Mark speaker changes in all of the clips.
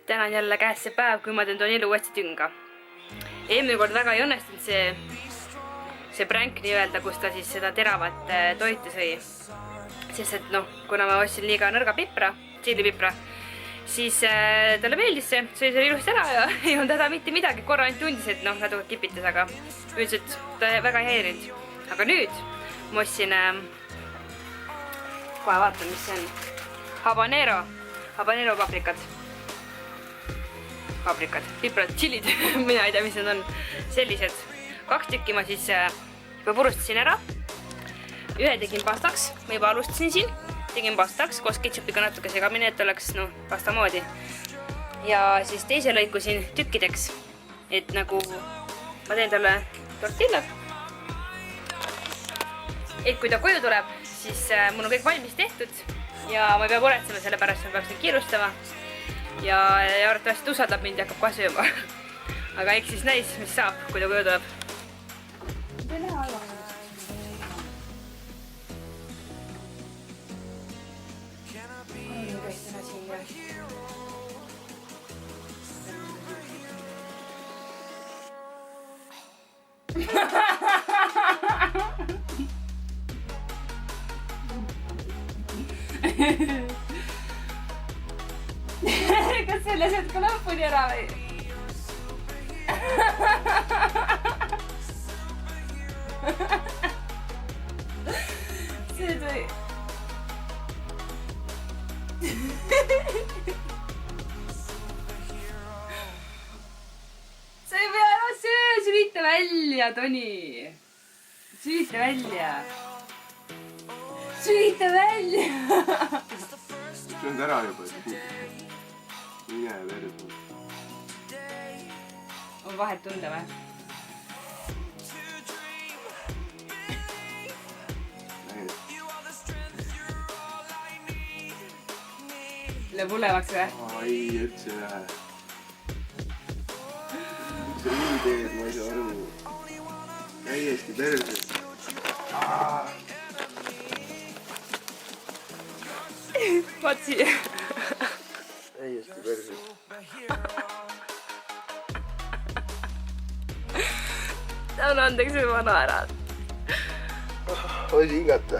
Speaker 1: täna on jälle käes see päev, kui ma teen Tonile uuesti tünga. Eelmine kord väga ei õnnestunud see prank nii-öelda, kus ta siis seda teravat toitu sõi. Sest et noh, kuna ma ostsin liiga nõrga pipra, tšillipipra, siis talle meeldis see, sõi selle ilusti ära ja ei olnud häda mitte midagi. Korra ainult tundis, et noh, natuke kipitas, aga üldiselt ta väga ei häirinud. Aga nüüd ma ostsin, kohe vaatan, mis see on. Habanero paprikad, piprad, tšillid, mina ei tea, mis need on. Sellised 2 tükki ma siis juba purustasin ära. Ühe tegin pastaks, ma juba alustasin siin. Tegin pastaks, koos ketšupiga natuke segamini, et oleks pasta moodi. Ja siis teise lõikusin tükkideks, et nagu ma teen talle tortillad. Et kui ta koju tuleb, siis mul on kõik valmis tehtud ja ma ei pea muretsema, selle pärast ma peaks nüüd kiirustama. Ja arvatavasti usaldab mind ja hakkab kohe sööma. Aga eks siis näis, mis saab, kui ta koju tuleb. Kas selle sealt ka lõpuni ära või? See tuli. Sa ei pea ära söö, sülita välja, Toni. Sülita välja. Sülita välja.
Speaker 2: See on ära juba. Mine verdu.
Speaker 1: On vahet tunda või? Läheb hullemaks või?
Speaker 2: Ei, üldse ei lähe. Miks sa nii teed, ma ei saa aru. Täiesti perses.
Speaker 1: Vaat siia.
Speaker 2: Täiesti perses.
Speaker 1: Ta on andeks või vana ära.
Speaker 2: Osi hingata.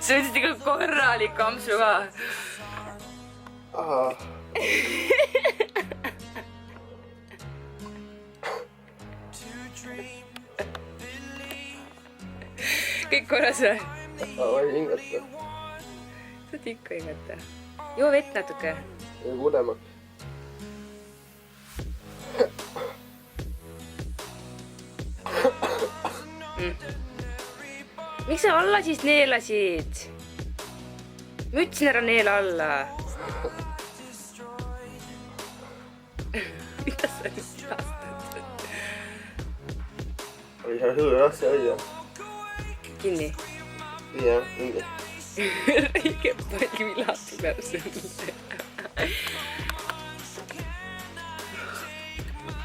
Speaker 1: Sa võtsid ikka korralik kampsu ka. Kõik korras või?
Speaker 2: Osi hingata.
Speaker 1: Saad ikka hingata. Joo vett natuke.
Speaker 2: Ei kulemaks.
Speaker 1: Miks sa alla siis neelasid? Ma ütlesin ära neela alla. Mida sa nüüd taastad?
Speaker 2: Ei saa sulle raske hoida.
Speaker 1: Kinni.
Speaker 2: Jah, mingi.
Speaker 1: Õige palju vilatu peab sulle.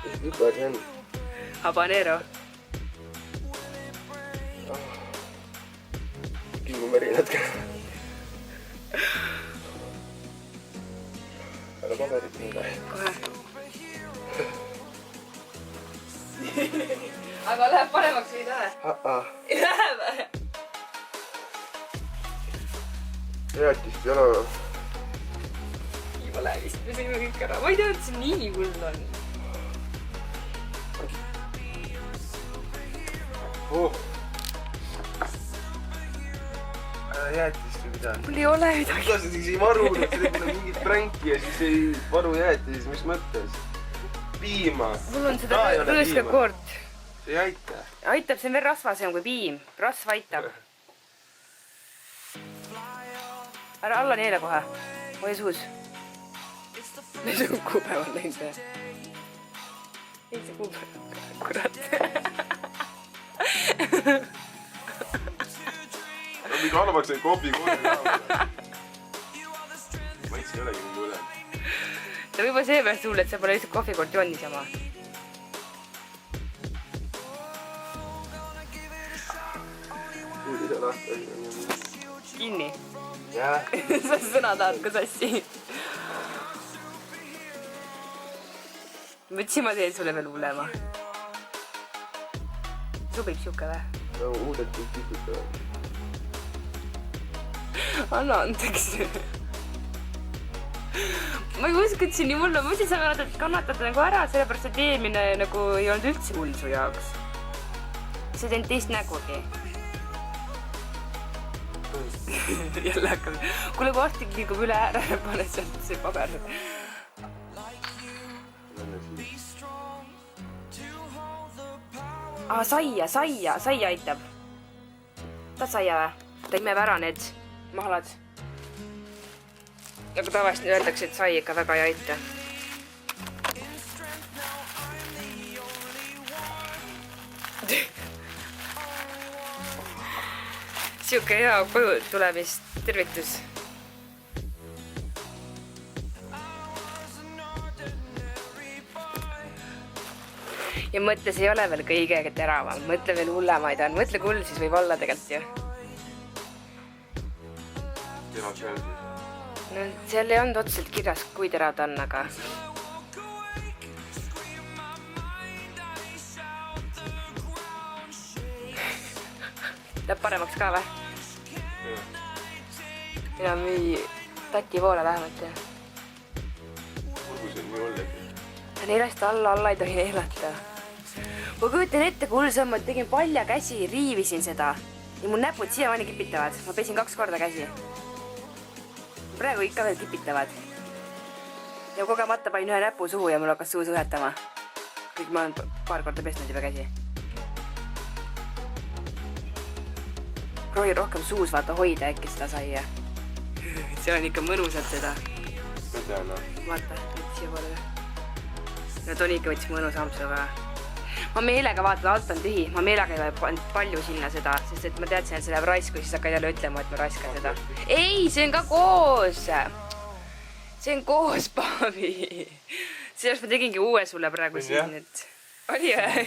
Speaker 2: Mis pipar see on?
Speaker 1: Habanero.
Speaker 2: Külmumeri natuke. Ära paberit mulle.
Speaker 1: Kohe. Aga läheb paremaks või ei lähe? Ei lähe või?
Speaker 2: Jäätist ei ole.
Speaker 1: Juba läheb vist, me sõime kõik ära. Ma ei tea, et see nii hull on.
Speaker 2: Jäätist või midagi.
Speaker 1: Mul ei ole midagi.
Speaker 2: Kuidas sa siis ei varunud, sa teed mingit pränki ja siis ei varu jäätis, mis mõttes? Piima.
Speaker 1: Mul on seda rõõskakoort.
Speaker 2: See ei aita.
Speaker 1: Aitab, see on veel rasvasem kui piim. Rasv aitab. Ära alla neele kohe. Hoia suus. Mis on kuupäev on läinud või? Ei see kuupäev. Kurat.
Speaker 2: mingi halvaks sai kohvi kohe ka. Maitse ei olegi mingi hullem.
Speaker 1: Ta võib-olla seepärast hull, et sa pole lihtsalt kohvikord joonni sama. Kinni.
Speaker 2: Jah.
Speaker 1: Sa sõna tahad ka sassi. Mõtlesin, ma teen sulle veel hullema. Sobib siuke või?
Speaker 2: No uudet kõik tikutada.
Speaker 1: Anna andeks. Ma ei usk, et see nii hull on. Ma mõtlesin, sa kannatad nagu ära, sellepärast et eelmine nagu ei olnud üldse hull su jaoks. Sa teinud teist nägugi. Jälle hakkab. Kuule, kui artik liigub üle ääre, pane sealt see paber. Saia aitab. Tahad saia või? Ta imeb ära need mahlad. Aga tavaliselt öeldakse, et sai ikka väga ei aita. Siuke hea koju tulemist tervitus. Ja mõtle, see ei ole veel kõige teravam. Mõtle veel hullemaid on. Mõtle, kui hull siis võib olla tegelikult ju.
Speaker 2: Terad seal siis?
Speaker 1: No, seal ei olnud otseselt kirjas, kui terad on, aga... Läheb paremaks ka või? Enam ei tati voole vähemalt, jah.
Speaker 2: Olgu see nii ollegi.
Speaker 1: Neelast alla ei tohi neelata. Ma kujutan ette, kui hull see on, ma tegin palja käsi, riivisin seda. Ja mu näpud siiamaani kipitavad. Ma pesin 2 korda käsi. Praegu ikka veel kipitavad. Ja kogemata panin ühe näpu suhu ja mul hakkas suu suhetama. Kõik ma olen paar korda pesnud juba käsi. Proovi rohkem suus vaata hoida, äkki seda saia. See on ikka mõnusalt seda.
Speaker 2: Ma tean, no.
Speaker 1: Vaata, võttis siia poole. No Tonika võttis mõnus ampsu ka. Ma meelega vaatan, alt on tühi. Ma meelega ei pane palju sinna seda, sest et ma teadsin, et see läheb raisku, siis hakkad jälle ütlema, et ma raiskan seda. Ei, see on ka koos! See on koos, Paavi! Sellest ma tegingi uue sulle praegu siin nüüd. Oli või?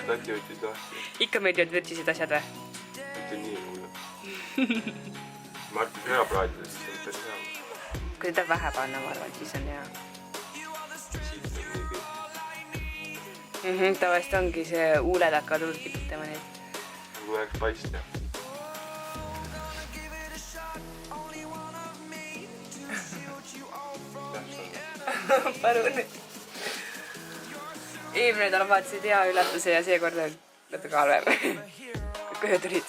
Speaker 2: Tati võttis lahti.
Speaker 1: Ikka meeldivad vürtsisid asjad või?
Speaker 2: Mitte nii hull. Martis hea praadida, siis on päris hea.
Speaker 1: Kui teda vähe panna, ma arvan, siis on hea.
Speaker 2: Siit on nii kõik.
Speaker 1: Tavaliselt ongi see huuled hakkavad hullult kipitama neid.
Speaker 2: Nagu läheks paista.
Speaker 1: Palun. Eelmine nädal vaatasid hea üllatuse ja seekord on natuke halvem. Kui koju tulid.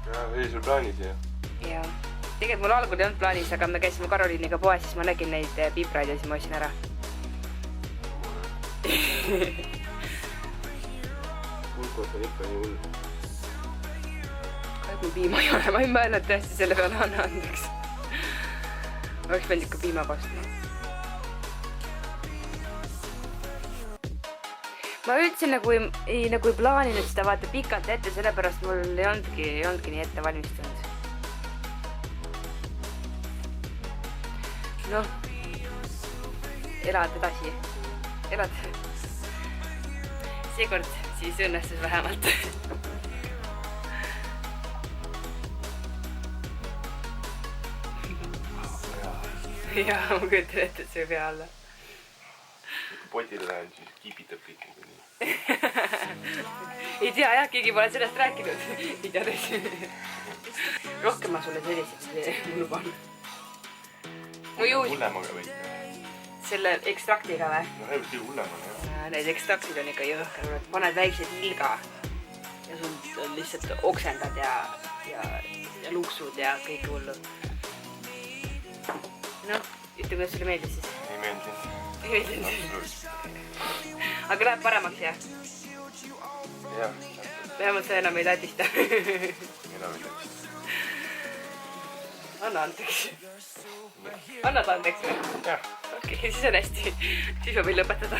Speaker 2: Jaa, oli sul plaanis, jah?
Speaker 1: Jaa. Tegelikult mul algul ei olnud plaanis, aga me käisime Karoliiniga poes, siis ma nägin neid piipraid ja siis ma ostsin ära.
Speaker 2: Pulkot on ikka nii hull.
Speaker 1: Kahjuks mul piima ei ole, ma ei mõelnud tõesti selle peale anna andeks. Oleks pidanud ikka piima kostma. Ma üldse nagu ei plaaninud seda vaata pikalt ette, sellepärast mul ei olnudki nii ette valmistunud. Noh, elad edasi. Elad. Seekord siis õnnestus vähemalt. Jaa, ma kujutan ette, et see pea alla.
Speaker 2: Kui potile lähen, siis kiibitab kõik nii.
Speaker 1: Ei tea jah, keegi pole sellest rääkinud. Ei teades. Rohkem ma sulle sellised luban.
Speaker 2: Hullemaga võid.
Speaker 1: Selle ekstraktiga või?
Speaker 2: No ei võid hullemaga, jah.
Speaker 1: Need ekstraktid on ikka jõhkar. Paned väiksed ilga ja sul lihtsalt oksendad ja luksud ja kõik hullu. Noh, ütle, kuidas sulle meeldis siis?
Speaker 2: Ei meeldinud.
Speaker 1: Ei meeldinud. Aga läheb paremaks, jah?
Speaker 2: Jah.
Speaker 1: Vähemalt sa enam ei tatista.
Speaker 2: Enam ei tatista.
Speaker 1: Anna andeks. Annad andeks või?
Speaker 2: Jah.
Speaker 1: Okei, siis on hästi. Siis ma võin lõpetada.